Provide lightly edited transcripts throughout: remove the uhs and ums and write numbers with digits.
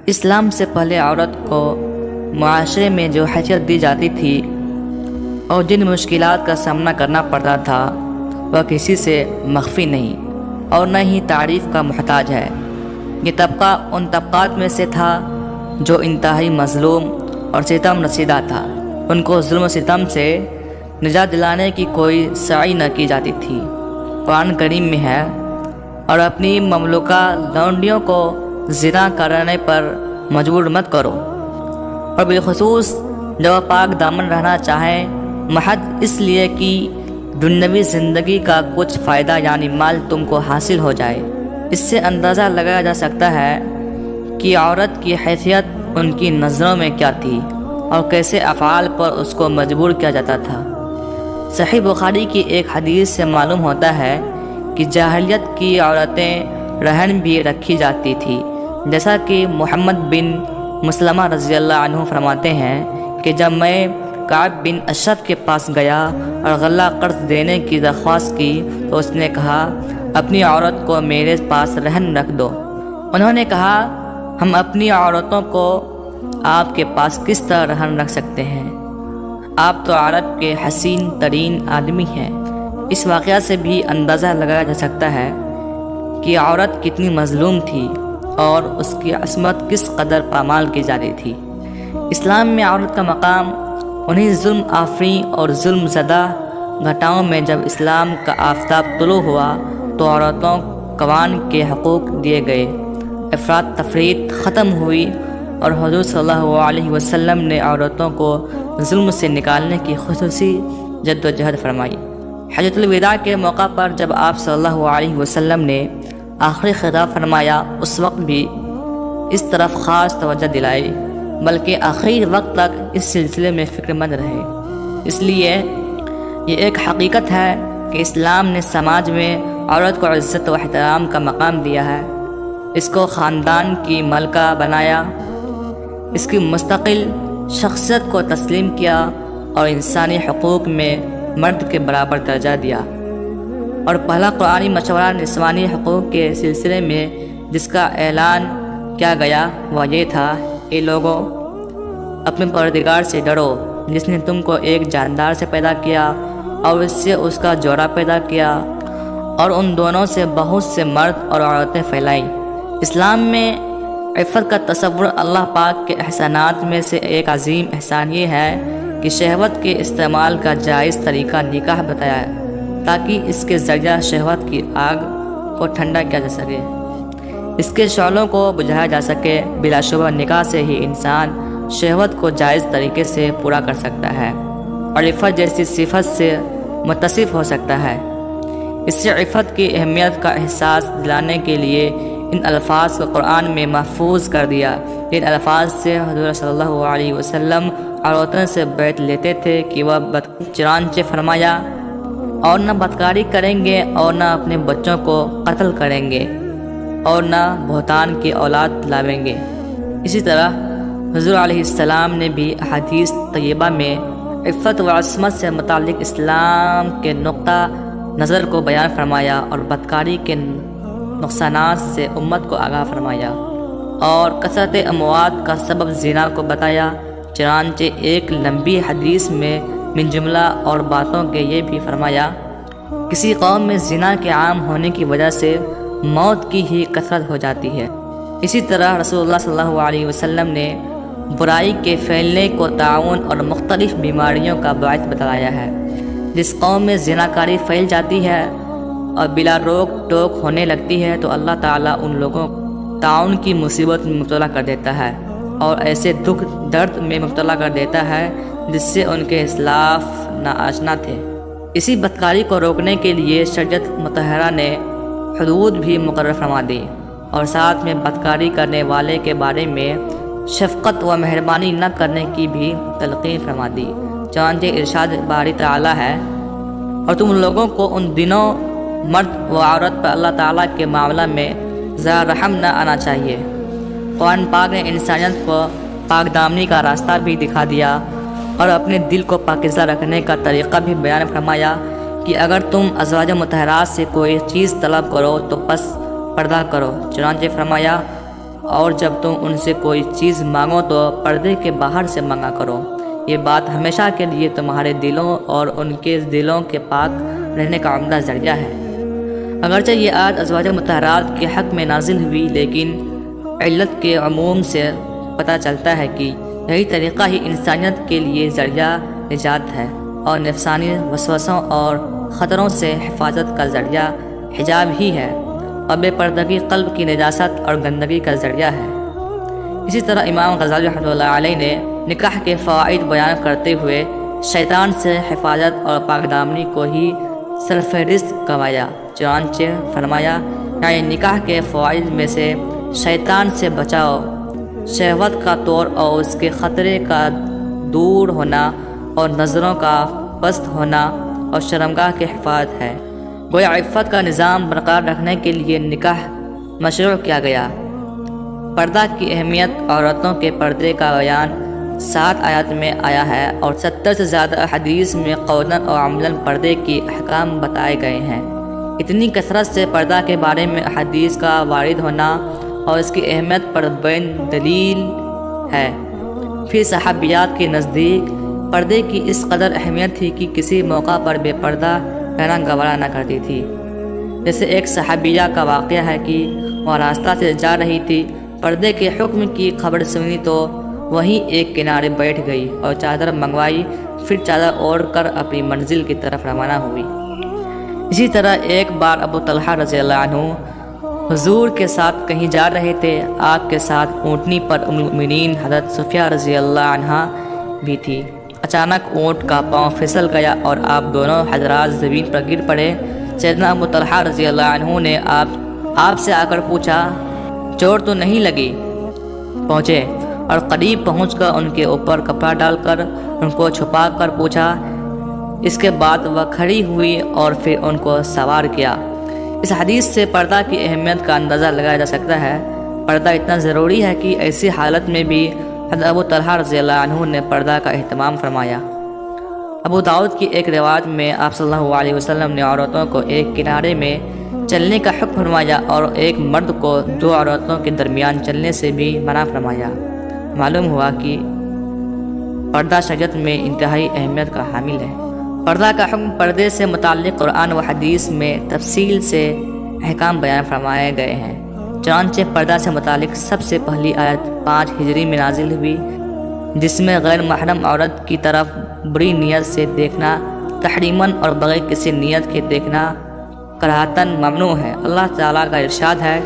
اسلام سے پہلے عورت کو معاشرے میں جو حیثیت دی جاتی تھی اور جن مشکلات کا سامنا کرنا پڑتا تھا وہ کسی سے مخفی نہیں اور نہ ہی تعریف کا محتاج ہے۔ یہ طبقہ ان طبقات میں سے تھا جو انتہائی مظلوم اور ستم رسیدہ تھا۔ ان کو ظلم و ستم سے نجات دلانے کی کوئی سعی نہ کی جاتی تھی۔ قرآن کریم میں ہے، اور اپنی مملوکہ لونڈیوں کو زنا کرنے پر مجبور مت کرو، اور بالخصوص جب وہ پاک دامن رہنا چاہیں، محض اس لیے کہ دنیوی زندگی کا کچھ فائدہ یعنی مال تم کو حاصل ہو جائے۔ اس سے اندازہ لگایا جا سکتا ہے کہ عورت کی حیثیت ان کی نظروں میں کیا تھی اور کیسے افعال پر اس کو مجبور کیا جاتا تھا۔ صحیح بخاری کی ایک حدیث سے معلوم ہوتا ہے کہ جاہلیت کی عورتیں رہن بھی رکھی جاتی تھی، جیسا کہ محمد بن مسلمہ رضی اللہ عنہ فرماتے ہیں کہ جب میں کعب بن اشرف کے پاس گیا اور غلہ قرض دینے کی درخواست کی تو اس نے کہا، اپنی عورت کو میرے پاس رہن رکھ دو۔ انہوں نے کہا، ہم اپنی عورتوں کو آپ کے پاس کس طرح رہن رکھ سکتے ہیں؟ آپ تو عرب کے حسین ترین آدمی ہیں۔ اس واقعہ سے بھی اندازہ لگایا جا سکتا ہے کہ عورت کتنی مظلوم تھی اور اس کی عصمت کس قدر پامال کی جا رہی تھی۔ اسلام میں عورت کا مقام انہی ظلم آفریں اور ظلم زدہ گھٹاؤں میں جب اسلام کا آفتاب طلوع ہوا تو عورتوں قوان کے حقوق دیے گئے، افراط تفریط ختم ہوئی، اور حضور صلی اللہ علیہ وسلم نے عورتوں کو ظلم سے نکالنے کی خصوصی جد و جہد فرمائی۔ حجۃ الوداع کے موقع پر جب آپ صلی اللہ علیہ وسلم نے آخری خطاب فرمایا، اس وقت بھی اس طرف خاص توجہ دلائی، بلکہ آخری وقت تک اس سلسلے میں فکر مند رہے۔ اس لیے یہ ایک حقیقت ہے کہ اسلام نے سماج میں عورت کو عزت و احترام کا مقام دیا ہے، اس کو خاندان کی ملکہ بنایا، اس کی مستقل شخصیت کو تسلیم کیا اور انسانی حقوق میں مرد کے برابر درجہ دیا۔ اور پہلا قرآنی مشورہ نسوانی حقوق کے سلسلے میں جس کا اعلان کیا گیا وہ یہ تھا، اے لوگوں، اپنے پروردگار سے ڈرو جس نے تم کو ایک جاندار سے پیدا کیا اور اس سے اس کا جوڑا پیدا کیا، اور ان دونوں سے بہت سے مرد اور عورتیں پھیلائیں۔ اسلام میں عفت کا تصور اللہ پاک کے احسانات میں سے ایک عظیم احسان یہ ہے کہ شہوت کے استعمال کا جائز طریقہ نکاح بتایا ہے، تاکہ اس کے ذریعہ شہوت کی آگ کو ٹھنڈا کیا جا سکے، اس کے شعلوں کو بجھایا جا سکے۔ بلا شبہ نکاح سے ہی انسان شہوت کو جائز طریقے سے پورا کر سکتا ہے اور عفت جیسی صفت سے متصف ہو سکتا ہے۔ اس سے عفت کی اہمیت کا احساس دلانے کے لیے ان الفاظ کو قرآن میں محفوظ کر دیا۔ ان الفاظ سے حضور صلی اللہ علیہ وسلم عورتوں سے بیعت لیتے تھے کہ وہ چنانچہ فرمایا، اور نہ بدکاری کریں گے اور نہ اپنے بچوں کو قتل کریں گے اور نہ بہتان کی اولاد لاویں گے۔ اسی طرح حضور علیہ السلام نے بھی احادیث طیبہ میں عفت و عصمت سے متعلق اسلام کے نقطہ نظر کو بیان فرمایا اور بدکاری کے نقصانات سے امت کو آگاہ فرمایا، اور کثرت اموات کا سبب زنا کو بتایا۔ چنانچہ ایک لمبی حدیث میں من جملہ اور باتوں کے یہ بھی فرمایا، کسی قوم میں زنا کے عام ہونے کی وجہ سے موت کی ہی کثرت ہو جاتی ہے۔ اسی طرح رسول اللہ صلی اللہ علیہ وسلم نے برائی کے پھیلنے کو تعاون اور مختلف بیماریوں کا باعث بتلایا ہے۔ جس قوم میں زناکاری پھیل جاتی ہے اور بلا روک ٹوک ہونے لگتی ہے تو اللہ تعالیٰ ان لوگوں کو تعاون کی مصیبت میں مبتلا کر دیتا ہے اور ایسے دکھ درد میں مبتلا کر دیتا ہے جس سے ان کے اسلاف ناآشنا تھے۔ اسی بدکاری کو روکنے کے لیے شریعت مطہرہ نے حدود بھی مقرر فرما دی اور ساتھ میں بدکاری کرنے والے کے بارے میں شفقت و مہربانی نہ کرنے کی بھی تلقین فرما دی۔ چنانچہ ارشاد باری تعالیٰ ہے، اور تم لوگوں کو ان دنوں مرد و عورت پر اللہ تعالیٰ کے معاملہ میں ذرا رحم نہ آنا چاہیے۔ قرآن پاک نے انسانیت کو پاک دامنی کا راستہ بھی دکھا دیا اور اپنے دل کو پاکیزہ رکھنے کا طریقہ بھی بیان فرمایا کہ اگر تم ازواج مطہرات سے کوئی چیز طلب کرو تو پس پردہ کرو۔ چنانچہ فرمایا، اور جب تم ان سے کوئی چیز مانگو تو پردے کے باہر سے مانگا کرو، یہ بات ہمیشہ کے لیے تمہارے دلوں اور ان کے دلوں کے پاک رہنے کا عمدہ ذریعہ ہے۔ اگرچہ یہ آیت ازواج مطہرات کے حق میں نازل ہوئی، لیکن علت کے عموم سے پتہ چلتا ہے کہ یہی طریقہ ہی انسانیت کے لیے ذریعہ نجات ہے اور نفسانی وسوسوں اور خطروں سے حفاظت کا ذریعہ حجاب ہی ہے، اور بے پردگی قلب کی نجاست اور گندگی کا ذریعہ ہے۔ اسی طرح امام غزالی رحمۃ اللہ علیہ نے نکاح کے فوائد بیان کرتے ہوئے شیطان سے حفاظت اور پاک دامنی کو ہی سرفہرست کروایا، چنانچہ فرمایا، یعنی نکاح کے فوائد میں سے شیطان سے بچاؤ، شہوت کا طور اور اس کے خطرے کا دور ہونا، اور نظروں کا پست ہونا اور شرمگاہ کی حفاظت ہے۔ گویا عفت کا نظام برقرار رکھنے کے لیے نکاح مشروع کیا گیا۔ پردہ کی اہمیت، عورتوں کے پردے کا بیان 7 آیات میں آیا ہے اور 70 سے زیادہ حدیث میں قولاً اور عملاً پردے کی احکام بتائے گئے ہیں۔ اتنی کثرت سے پردہ کے بارے میں حدیث کا وارد ہونا اور اس کی اہمیت پر بین دلیل ہے۔ پھر صحابیات کے نزدیک پردے کی اس قدر اہمیت تھی کہ کسی موقع پر بے پردہ رہنا گوارا نہ کرتی تھی۔ جیسے ایک صحابیہ کا واقعہ ہے کہ وہ راستہ سے جا رہی تھی، پردے کے حکم کی خبر سنی تو وہیں ایک کنارے بیٹھ گئی اور چادر منگوائی، پھر چادر اوڑھ کر اپنی منزل کی طرف روانہ ہوئی۔ اسی طرح ایک بار ابو طلحہ رضی اللہ عنہ حضور کے ساتھ کہیں جا رہے تھے، آپ کے ساتھ اونٹنی پر ام المؤمنین حضرت صفیہ رضی اللہ عنہا بھی تھی۔ اچانک اونٹ کا پاؤں پھسل گیا اور آپ دونوں حضرات زمین پر گر پڑے۔ سیدنا ابو طلحہ رضی اللہ عنہ نے آپ سے آ کر پوچھا، چوٹ تو نہیں لگی؟ پہنچے اور قریب پہنچ کر ان کے اوپر کپڑا ڈال کر ان کو چھپا کر پوچھا۔ اس کے بعد وہ کھڑی ہوئی اور پھر ان کو سوار کیا۔ اس حدیث سے پردہ کی اہمیت کا اندازہ لگایا جا سکتا ہے۔ پردہ اتنا ضروری ہے کہ ایسی حالت میں بھی حضرت ابو طلحہ رضی اللہ عنہ نے پردہ کا اہتمام فرمایا۔ ابو داؤد کی ایک روایت میں آپ صلی اللہ علیہ وسلم نے عورتوں کو ایک کنارے میں چلنے کا حکم فرمایا اور ایک مرد کو 2 عورتوں کے درمیان چلنے سے بھی منع فرمایا۔ معلوم ہوا کہ پردہ شریعت میں انتہائی اہمیت کا حامل ہے۔ پردہ کا حکم، پردے سے متعلق قرآن و حدیث میں تفصیل سے احکام بیان فرمائے گئے ہیں۔ چنانچہ پردہ سے متعلق سب سے پہلی آیت 5 ہجری میں نازل ہوئی، جس میں غیر محرم عورت کی طرف بری نیت سے دیکھنا تحریماً اور بغیر کسی نیت کے دیکھنا کراہتاً ممنوع ہے۔ اللہ تعالیٰ کا ارشاد ہے،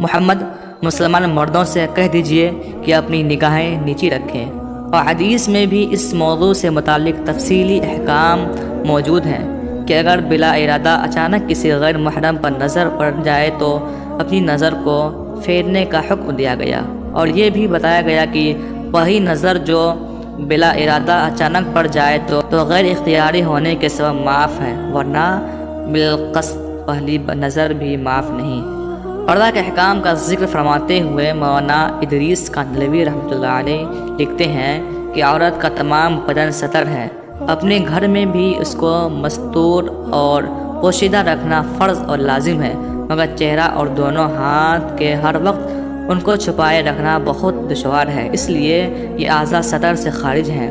محمد مسلمان مردوں سے کہہ دیجئے کہ اپنی نگاہیں نیچی رکھیں۔ اور حدیث میں بھی اس موضوع سے متعلق تفصیلی احکام موجود ہیں کہ اگر بلا ارادہ اچانک کسی غیر محرم پر نظر پڑ جائے تو اپنی نظر کو پھیرنے کا حکم دیا گیا، اور یہ بھی بتایا گیا کہ وہی نظر جو بلا ارادہ اچانک پڑ جائے تو غیر اختیاری ہونے کے سبب معاف ہے، ورنہ بالقصد پہلی نظر بھی معاف نہیں۔ پردہ کے احکام کا ذکر فرماتے ہوئے مولانا ادریس کاندھلوی رحمۃ اللہ علیہ لکھتے ہیں کہ عورت کا تمام بدن ستر ہے، اپنے گھر میں بھی اس کو مستور اور پوشیدہ رکھنا فرض اور لازم ہے، مگر چہرہ اور دونوں ہاتھ کے ہر وقت ان کو چھپائے رکھنا بہت دشوار ہے، اس لیے یہ اعضاء سطر سے خارج ہیں۔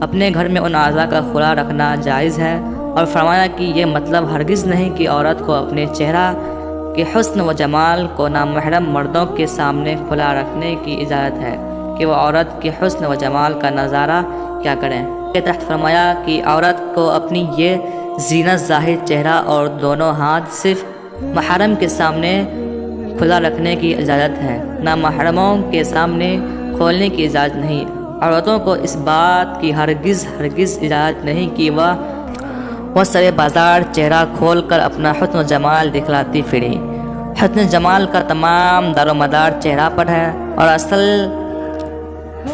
اپنے گھر میں ان اعضاء کا کھلا رکھنا جائز ہے، اور فرمایا کہ یہ مطلب ہرگز نہیں کہ عورت کو اپنے چہرہ کے حسن و جمال کو نامحرم مردوں کے سامنے کھلا رکھنے کی اجازت ہے کہ وہ عورت کے حسن و جمال کا نظارہ کیا کریں۔ کے تحت فرمایا کہ عورت کو اپنی یہ زینت ظاہر چہرہ اور دونوں ہاتھ صرف محرم کے سامنے کھلا رکھنے کی اجازت ہے، نامحرموں کے سامنے کھولنے کی اجازت نہیں۔ عورتوں کو اس بات کی ہرگز اجازت نہیں کہ وہ سر بازار چہرہ کھول کر اپنا حسن و جمال دکھلاتی پھریں۔ حسن جمال کا تمام دار و مدار چہرہ پر ہے اور اصل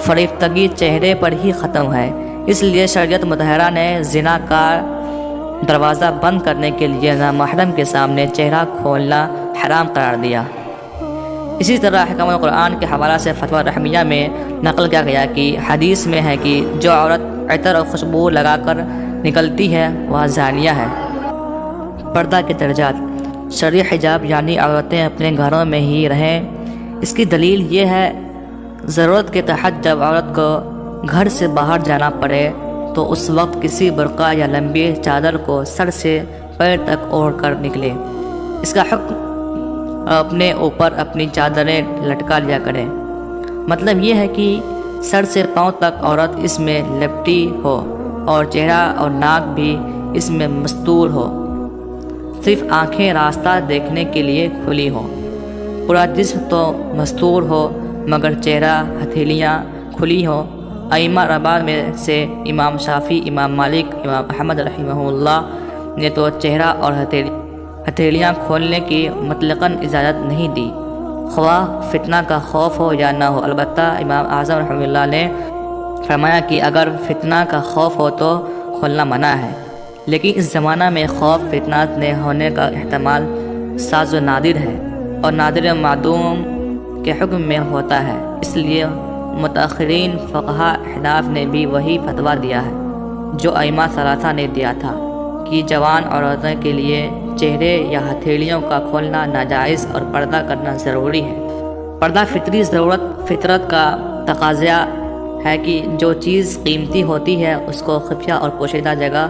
فریفتگی چہرے پر ہی ختم ہے، اس لیے شریعت مطہرہ نے زنا کا دروازہ بند کرنے کے لیے نامحرم کے سامنے چہرہ کھولنا حرام قرار دیا۔ اسی طرح احکام قرآن کے حوالہ سے فتویٰ رحمیہ میں نقل کیا گیا کہ حدیث میں ہے کہ جو عورت عطر اور خوشبو لگا کر نکلتی ہے وہ زانیہ ہے۔ پردہ کے درجات، شرعی حجاب یعنی عورتیں اپنے گھروں میں ہی رہیں، اس کی دلیل یہ ہے، ضرورت کے تحت جب عورت کو گھر سے باہر جانا پڑے تو اس وقت کسی برقع یا لمبی چادر کو سر سے پیر تک اوڑھ کر نکلے۔ اس کا حکم اپنے اوپر اپنی چادریں لٹکا لیا کرے۔ مطلب یہ ہے کہ سر سے پاؤں تک عورت اس میں لپٹی ہو اور چہرہ اور ناک بھی اس میں مستور ہو، صرف آنکھیں راستہ دیکھنے کے لیے کھلی ہوں۔ پورا جسم تو مستور ہو مگر چہرہ ہتھیلیاں کھلی ہوں۔ ائمہ اربعہ میں سے امام شافعی، امام مالک، امام احمد رحمہ اللہ نے تو چہرہ اور ہتھیلیاں کھولنے کی مطلقاً اجازت نہیں دی، خواہ فتنہ کا خوف ہو یا نہ ہو۔ البتہ امام اعظم رحمہ اللہ نے فرمایا کہ اگر فتنہ کا خوف ہو تو کھولنا منع ہے، لیکن اس زمانہ میں خوف فتنات نے ہونے کا احتمال ساز و نادر ہے اور نادر معدوم کے حکم میں ہوتا ہے، اس لیے متأخرین فقہاء احناف نے بھی وہی فتویٰ دیا ہے جو ائمہ ثلاثہ نے دیا تھا کہ جوان عورتوں کے لیے چہرے یا ہتھیلیوں کا کھولنا ناجائز اور پردہ کرنا ضروری ہے۔ پردہ فطری ضرورت، فطرت کا تقاضا ہے کہ جو چیز قیمتی ہوتی ہے اس کو خفیہ اور پوشیدہ جگہ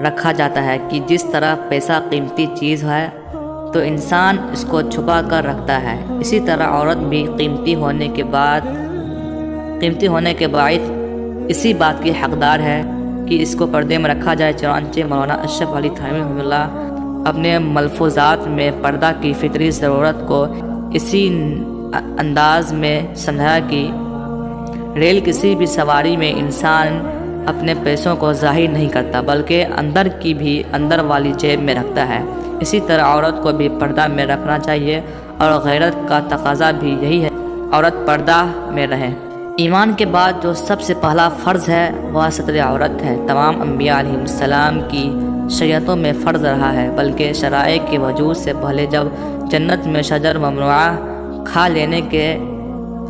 رکھا جاتا ہے، کہ جس طرح پیسہ قیمتی چیز ہے تو انسان اس کو چھپا کر رکھتا ہے، اسی طرح عورت بھی قیمتی ہونے کے باعث اسی بات کی حقدار ہے کہ اس کو پردے میں رکھا جائے۔ چنانچہ مولانا اشرف علی تھانوی رحمہ اللہ اپنے ملفوظات میں پردہ کی فطری ضرورت کو اسی انداز میں سمجھایا کہ ریل کسی بھی سواری میں انسان اپنے پیسوں کو ظاہر نہیں کرتا بلکہ اندر والی جیب میں رکھتا ہے، اسی طرح عورت کو بھی پردہ میں رکھنا چاہیے، اور غیرت کا تقاضا بھی یہی ہے عورت پردہ میں رہے۔ ایمان کے بعد جو سب سے پہلا فرض ہے وہ ستر عورت ہے۔ تمام انبیاء علیہ السلام کی شریعتوں میں فرض رہا ہے، بلکہ شرائع کے وجود سے پہلے جب جنت میں شجر ممنوعہ کھا لینے کے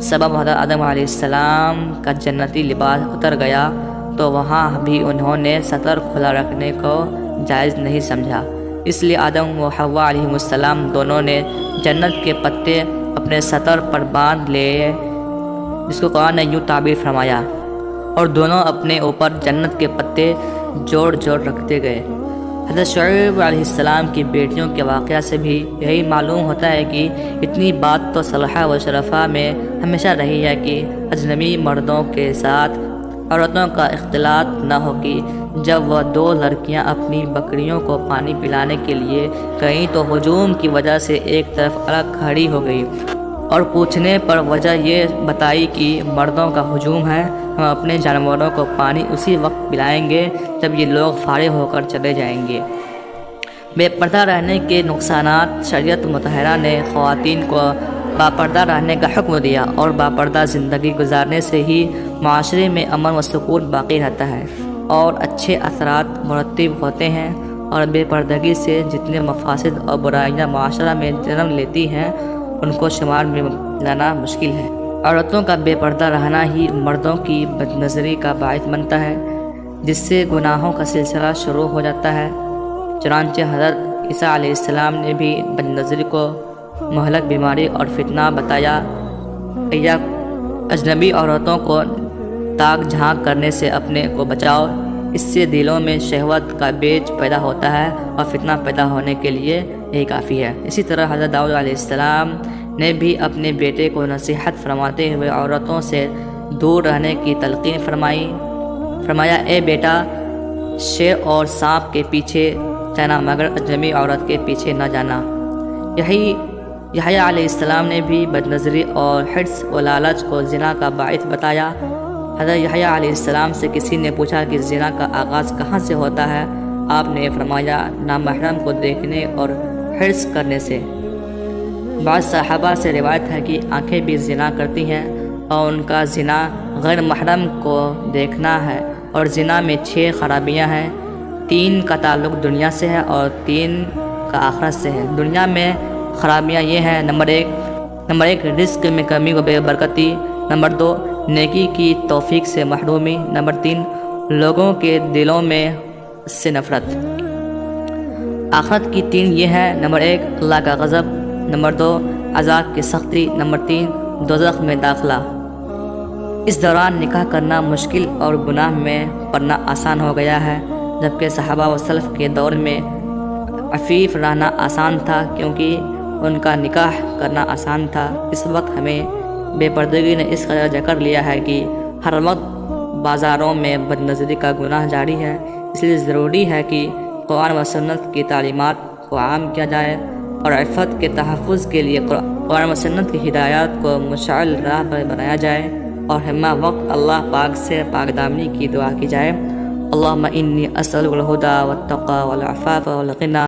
سبب حضرت آدم علیہ السلام کا جنتی لباس اتر گیا تو وہاں بھی انہوں نے ستر کھلا رکھنے کو جائز نہیں سمجھا، اس لیے آدم و حوا علیہ السلام دونوں نے جنت کے پتے اپنے ستر پر باندھ لیے، جس کو قرآن نے یوں تعبیر فرمایا، اور دونوں اپنے اوپر جنت کے پتے جوڑ جوڑ رکھتے گئے۔ حضرت شعیب علیہ السلام کی بیٹیوں کے واقعہ سے بھی یہی معلوم ہوتا ہے کہ اتنی بات تو صلحہ و شرفہ میں ہمیشہ رہی ہے کہ اجنبی مردوں کے ساتھ عورتوں کا اختلاط نہ ہو، کہ جب وہ دو لڑکیاں اپنی بکریوں کو پانی پلانے کے لیے گئیں تو ہجوم کی وجہ سے ایک طرف الگ کھڑی ہو گئی اور پوچھنے پر وجہ یہ بتائی کہ مردوں کا ہجوم ہے، ہم اپنے جانوروں کو پانی اسی وقت پلائیں گے جب یہ لوگ فارغ ہو کر چلے جائیں گے۔ بے پردہ رہنے کے نقصانات۔ شریعت مطہرہ نے خواتین کو باپردہ رہنے کا حکم دیا، اور باپردہ زندگی گزارنے سے ہی معاشرے میں امن و سکون باقی رہتا ہے اور اچھے اثرات مرتب ہوتے ہیں، اور بے پردگی سے جتنے مفاسد اور برائیاں معاشرہ میں جنم لیتی ہیں ان کو شمار میں لانا مشکل ہے۔ عورتوں کا بے پردہ رہنا ہی مردوں کی بدنظری کا باعث بنتا ہے، جس سے گناہوں کا سلسلہ شروع ہو جاتا ہے۔ چنانچہ حضرت عیسیٰ علیہ السلام نے بھی بدنظری کو مہلک بیماری اور فتنہ بتایا۔ اجنبی عورتوں کو تاک جھانک کرنے سے اپنے کو بچاؤ، اس سے دلوں میں شہوت کا بیج پیدا ہوتا ہے اور فتنہ پیدا ہونے کے لیے یہی کافی ہے۔ اسی طرح حضرت داؤد علیہ السلام نے بھی اپنے بیٹے کو نصیحت فرماتے ہوئے عورتوں سے دور رہنے کی تلقین فرمایا، اے بیٹا، شیر اور سانپ کے پیچھے جانا مگر اجنبی عورت کے پیچھے نہ جانا۔ یحییٰ علیہ السلام نے بھی بدنظری اور حرص و لالچ کو زنا کا باعث بتایا۔ حضرت یحییٰ علیہ السلام سے کسی نے پوچھا کہ زنا کا آغاز کہاں سے ہوتا ہے؟ آپ نے فرمایا، نامحرم کو دیکھنے اور حرص کرنے سے۔ بعض صحابہ سے روایت ہے کہ آنکھیں بھی زنا کرتی ہیں اور ان کا زنا غیر محرم کو دیکھنا ہے، اور زنا میں 6 خرابیاں ہیں۔ 3 کا تعلق دنیا سے ہے اور 3 کا آخرت سے ہے۔ دنیا میں خرابیاں یہ ہیں: نمبر 1 رزق میں کمی و بے برکتی، نمبر 2 نیکی کی توفیق سے محرومی، نمبر 3 لوگوں کے دلوں میں اس سے نفرت۔ آخرت کی 3 یہ ہیں: نمبر 1 اللہ کا غضب، نمبر 2 عذاب کی سختی۔ نمبر 3 دوزخ میں داخلہ۔ اس دوران نکاح کرنا مشکل اور گناہ میں پڑنا آسان ہو گیا ہے، جبکہ صحابہ و سلف کے دور میں عفیف رہنا آسان تھا کیونکہ ان کا نکاح کرنا آسان تھا۔ اس وقت ہمیں بے پردگی نے اس قدر جکڑ لیا ہے کہ ہر وقت بازاروں میں بد نظری کا گناہ جاری ہے، اس لیے ضروری ہے کہ قرآن و سنت کی تعلیمات کو عام کیا جائے اور عفت کے تحفظ کے لیے قرآن و سنت کی ہدایات کو مشعل راہ پر بنایا جائے اور ہمہ وقت اللہ پاک سے پاک دامنی کی دعا کی جائے۔ اللہم انی اسألک الہدی والتقی والعفاف والغنی۔